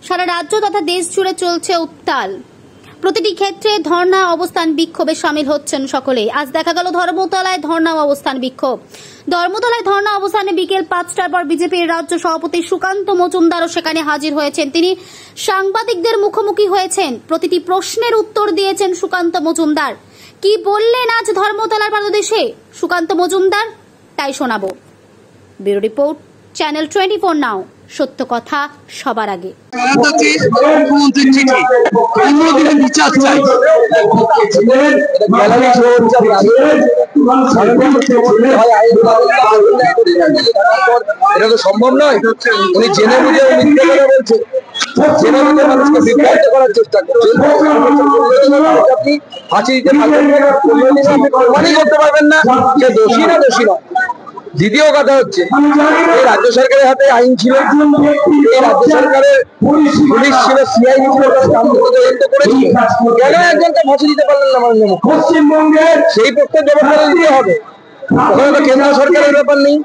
সারা রাজ্য তথা দেশ জুড়ে চলছে উত্তাল। প্রতিটি ক্ষেত্রে ধর্ণা অবস্থান বিক্ষোভে শামিল হচ্ছেন সকলেই। আজ দেখা গেল ধর্মতলায় ধর্ণা অবস্থান বিক্ষোভ। ধর্মতলায় ধর্ণা অবস্থানে বিকেল 5টার পর বিজেপির রাজ্য সভাপতি সুকান্ত মজুমদারও সেখানে হাজির হয়েছেন। তিনি সাংবাদিকদের মুখোমুখি হয়েছেন, প্রতিটি প্রশ্নের উত্তর দিয়েছেন সুকান্ত মজুমদার। কি বললেন আজ ধর্মতলার পাদদেশে সুকান্ত মজুমদার, তাই শোনাবো। ব্যুরো রিপোর্ট, চ্যানেল 24 নাও, সত্য কথা সবার আগে। মুখ্যমন্ত্রীর চিঠি, 15 দিনের বিচার চাই। এটা তো সম্ভব নয়। উনি জেনে বুঝে মিথ্যে কথা বলছে, জেনে বুঝে মানুষকে বিভ্রান্ত করার চেষ্টা করছেন। আপনি ফাঁসি দিতে পারবেন না, প্রমাণই করতে পারবেন না যে দোষী না দোষী নয়। দ্বিতীয় কথা হচ্ছে, এই রাজ্য সরকারের হাতে আইন ছিল, এই রাজ্য সরকারের পুলিশ ছিল, সিআইডি ছিল, তদন্ত করেছিল, কেন একজনকে ফাঁসি দিতে পারলেন না মাননীয় মুখ্যমন্ত্রী? পশ্চিমবঙ্গের সেই পক্ষে ব্যবস্থা দিতে হবে। ওখানে তো কেন্দ্র সরকারের ব্যাপার নেই,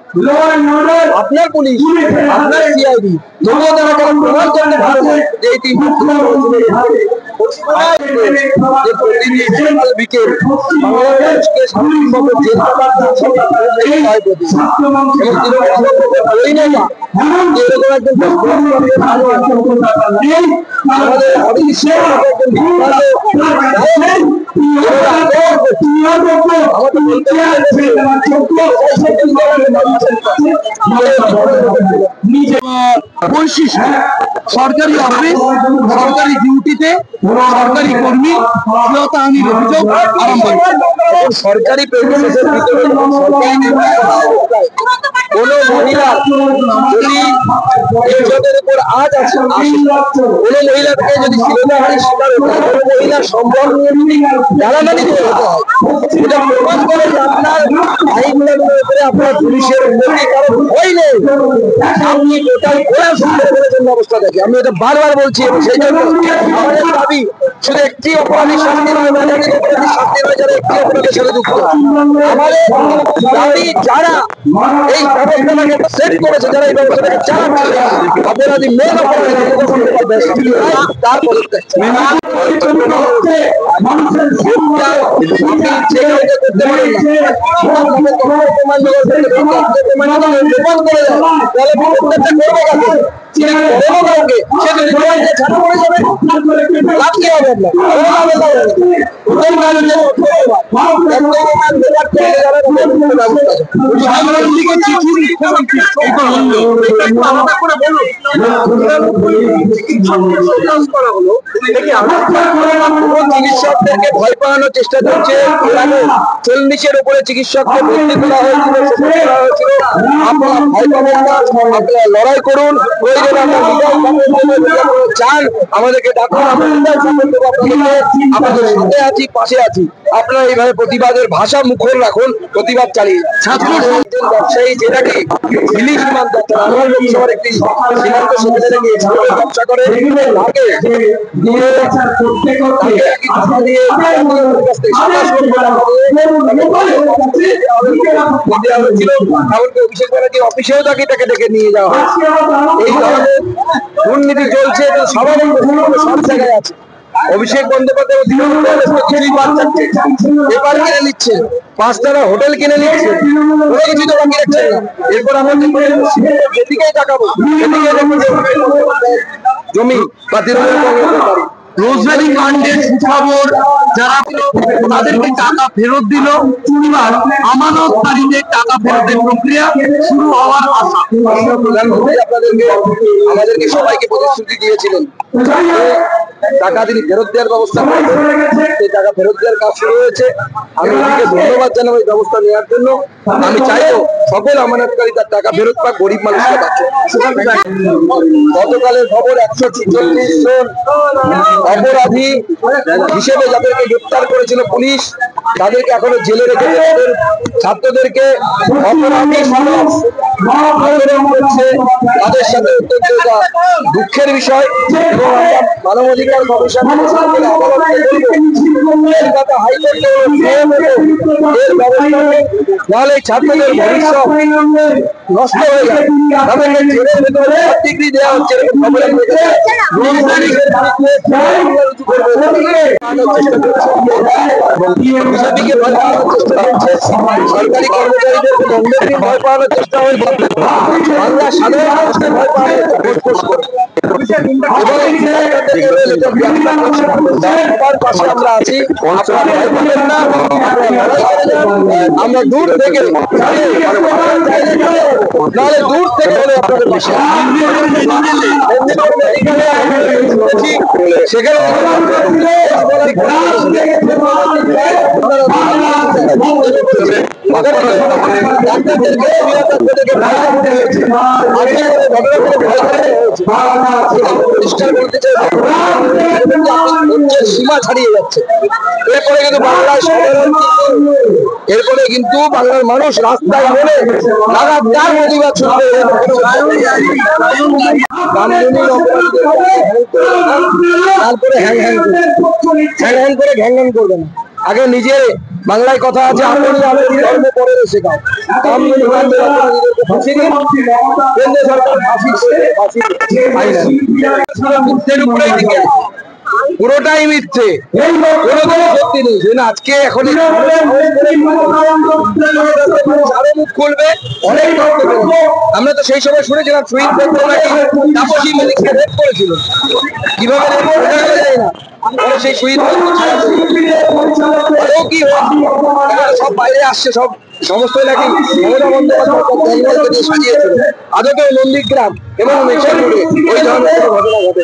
আপনার পুলিশ, আপনার সিআইডি, তবুও তারা কেন প্রমাণ করতে পারে না যে এই তিন বিকেল বাংলাদেশকে শান্তিভাবে বৈশিষ্ট্য সরকারি অফিস, সরকারি ডিউটিতে সরকারি কর্মী শ্লীলতাহানির অভিযোগ আরম্ভ হয়েছে। সরকারি প্রেমিসেসের ভিতরে কোন মহিলা যদি ইজ্জতের উপর আজ আসে, কোন মহিলাকে যদি শ্লীলতাহানির শিকার হতে হয়, কোন মহিলার সম্পদ দালালি হতে হয়, এটা প্রমাণ করে যে আপনার আইনগুলোর উপরে আপনার পুলিশের উন্নতি কারণ ভয় নেই। আপনি টোটাল ঘোড়া সুন্দর করেছেন ব্যবস্থা দেখে। আমি এটা বারবার বলছি, এবং সেই জন্য আমাদের দাবি শুধু একটি অপরাধী শাস্তি নয়, অপরাধী শাস্তি নয়, যারা একটি অপরাধের সাথে যুক্ত। আমাদের দাবি যারা এই ব্যবস্থাটাকে সেট করেছে, যারা এই ব্যবস্থাটাকে চালাচ্ছে, অপরাধী মেন অপরাধী তার পদত্যাগ। চিকিৎসকদেরকে ভয় পাওয়ানোর চেষ্টা করছে। 40-এর উপরে চিকিৎসককে ভর্তি করা হয়েছিল, আপনারা ভয় পাবেন না, আপনারা লড়াই করুন। প্রয়োজন চান আমাদেরকে ডাকুন, আমাদের সাথে আছি, পাশে আছি। আপনারা এইভাবে প্রতিবাদের ভাষা মুখর রাখুন, প্রতিবাদ চালিয়ে। ছাত্র ব্যবসায়ী যেটাকে দিল্লি সীমান্ত লোকসভার একটি সীমান্ত সেখানে গিয়ে ব্যবসা করে, তাকে অভিষেক ব্যানার্জির অফিসেও তাকে ডেকে নিয়ে যাওয়া হয়। এই ধরনের দুর্নীতি চলছে, স্বাভাবিক সব জায়গায় আছে। অভিষেক বন্দ্যোপাধ্যায় কিছুই বাদ যাচ্ছে, পেপার কিনে নিচ্ছে, 5 হোটেল কিনে নিচ্ছে, কোনো কিছু তো বাকি রাখছে না। এরপর আমাদের যেদিকেই তাকাবো সেদিকে জমি বা তৃণমূল কংগ্রেসের বাড়ি। রোজভ্যালি কাণ্ডের সুখবর যারা তাদেরকে টাকা ফেরত দিল, এবার আমানতকারীদের টাকা ফেরতের প্রক্রিয়া শুরু হওয়ার আশা। প্রধানমন্ত্রী আমাদেরকে সবাইকে প্রতিশ্রুতি দিয়েছিলেন, টাকা তিনি ফেরত দেওয়ার ব্যবস্থা করেছেন, সেই টাকা ফেরত দেওয়ার কাজ শুরু হয়েছে। আমি ওদিকে ধন্যবাদ জানাবো এই ব্যবস্থা নেওয়ার জন্য। আমি চাইবো সকল আমানতকারী তার টাকা ফেরত পাক, গরিব মানুষকে পাচ্ছে। গতকালের খবর 146 জন অপরাধী হিসেবে যাদেরকে গ্রেপ্তার করেছিল পুলিশ, তাদেরকে এখনো জেলে রেখেছে। ছাত্রদেরকে অপরাধী করছে, তাদের সাথে অত্যন্ত দুঃখের বিষয়। এবং আমরা মানবাধিকার কমিশন নাহলে ছাত্রদের ভবিষ্যৎ নষ্ট হয়ে যায়, তাদেরকে জেলের ভেতরে ডিগ্রি দেওয়া হচ্ছে। বিজেপিকে ভয় পাওয়ানোর চেষ্টা হচ্ছে, সরকারি কর্মচারীদের ভয় পাওয়ানোর চেষ্টা হয়েছে, বাংলা সাধারণ মানুষের ভয় পাওয়ানোর সবার পাশে আমরা আছি। আমরা দূর থেকে নাহলে দূর থেকে হলে আপনাদের পাশে সেখানে সীমা ছাড়িয়ে যাচ্ছে। এরপরে কিন্তু বাংলার মানুষ রাস্তায় বলে লাগাতার প্রতিবাদ শুরু তারপরে হ্যাং করে ঘ্যাং করবে না। আগে নিজে বাংলায় কথা আছে, আপনি ধর্ম পরে শেখাও। পুরোটাই মিথ্যে, কোনো সত্যি নেই। আজকে এখন মুখ খুলবে অনেক। আমরা তো সেই সময় শুনেছিলাম শহীদ তাপসী মল্লিককে রেপ করেছিল, কিভাবে সেই শহীদ কি সব বাইরে আসছে, সব সমস্ত নাকি মমতা বন্দ্যোপাধ্যায় সাজিয়েছিল। আদতেও নন্দীগ্রাম এবং ওই ধরনের ঘটনা ঘটে।